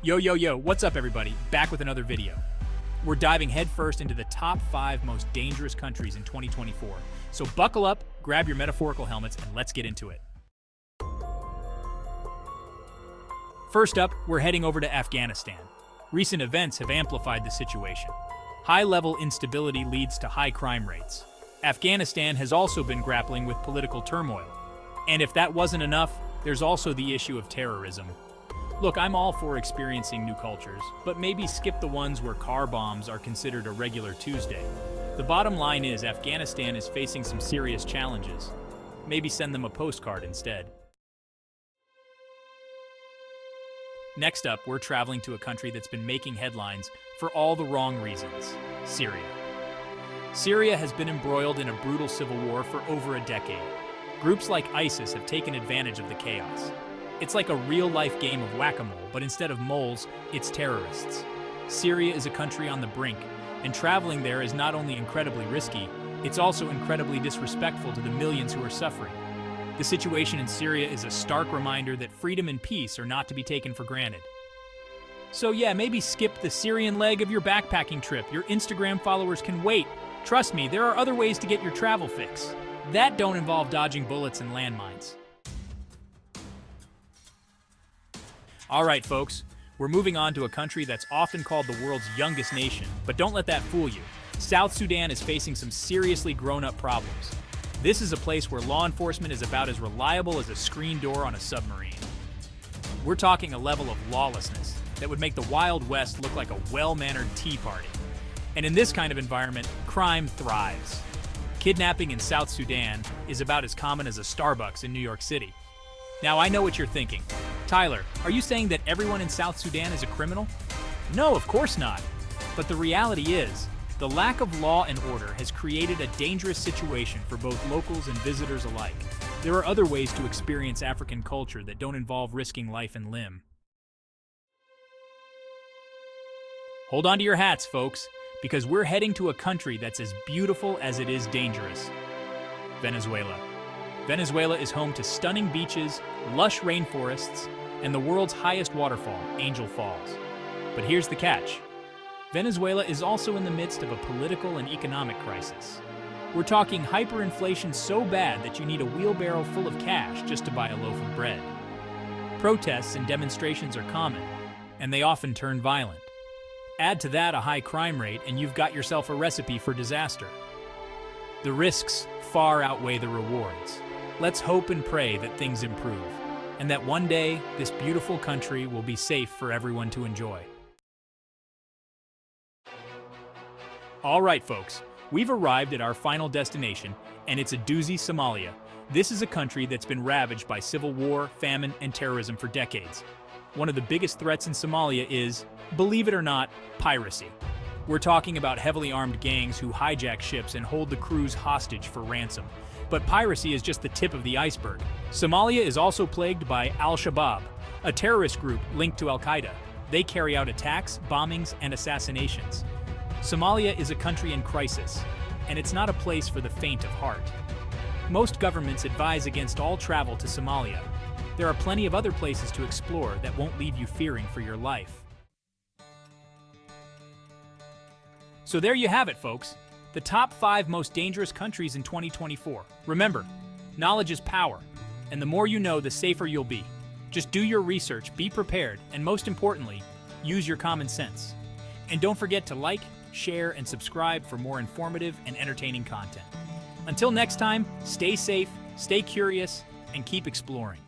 Yo, what's up everybody? Back with another video. We're diving headfirst into the top 5 most dangerous countries in 2024. So buckle up, grab your metaphorical helmets, and let's get into it. First up, we're heading over to Afghanistan. Recent events have amplified the situation. High-level instability leads to high crime rates. Afghanistan has also been grappling with political turmoil. And if that wasn't enough, there's also the issue of terrorism. Look, I'm all for experiencing new cultures, but maybe skip the ones where car bombs are considered a regular Tuesday. The bottom line is Afghanistan is facing some serious challenges. Maybe send them a postcard instead. Next up, we're traveling to a country that's been making headlines for all the wrong reasons: Syria. Syria has been embroiled in a brutal civil war for over a decade. Groups like ISIS have taken advantage of the chaos. It's like a real-life game of whack-a-mole, but instead of moles, it's terrorists. Syria is a country on the brink, and traveling there is not only incredibly risky, it's also incredibly disrespectful to the millions who are suffering. The situation in Syria is a stark reminder that freedom and peace are not to be taken for granted. So yeah, maybe skip the Syrian leg of your backpacking trip. Your Instagram followers can wait. Trust me, there are other ways to get your travel fix that don't involve dodging bullets and landmines. All right, folks, we're moving on to a country that's often called the world's youngest nation, but don't let that fool you. South Sudan is facing some seriously grown-up problems. This is a place where law enforcement is about as reliable as a screen door on a submarine. We're talking a level of lawlessness that would make the Wild West look like a well-mannered tea party. And in this kind of environment, crime thrives. Kidnapping in South Sudan is about as common as a Starbucks in New York City. Now, I know what you're thinking. Tyler, are you saying that everyone in South Sudan is a criminal? No, of course not. But the reality is, the lack of law and order has created a dangerous situation for both locals and visitors alike. There are other ways to experience African culture that don't involve risking life and limb. Hold on to your hats, folks, because we're heading to a country that's as beautiful as it is dangerous: Venezuela. Venezuela is home to stunning beaches, lush rainforests, and the world's highest waterfall, Angel Falls. But here's the catch. Venezuela is also in the midst of a political and economic crisis. We're talking hyperinflation so bad that you need a wheelbarrow full of cash just to buy a loaf of bread. Protests and demonstrations are common, and they often turn violent. Add to that a high crime rate, and you've got yourself a recipe for disaster. The risks far outweigh the rewards. Let's hope and pray that things improve, and that one day this beautiful country will be safe for everyone to enjoy. All right, folks, we've arrived at our final destination, and it's a doozy: Somalia. This is a country that's been ravaged by civil war, famine, and terrorism for decades. One of the biggest threats in Somalia is, believe it or not, piracy. We're talking about heavily armed gangs who hijack ships and hold the crews hostage for ransom. But piracy is just the tip of the iceberg. Somalia is also plagued by Al-Shabaab, a terrorist group linked to Al-Qaeda. They carry out attacks, bombings, and assassinations. Somalia is a country in crisis, and it's not a place for the faint of heart. Most governments advise against all travel to Somalia. There are plenty of other places to explore that won't leave you fearing for your life. So there you have it, folks. The top 5 most dangerous countries in 2024. Remember, knowledge is power, and the more you know, the safer you'll be. Just do your research, be prepared, and most importantly, use your common sense. And don't forget to like, share, and subscribe for more informative and entertaining content. Until next time, stay safe, stay curious, and keep exploring.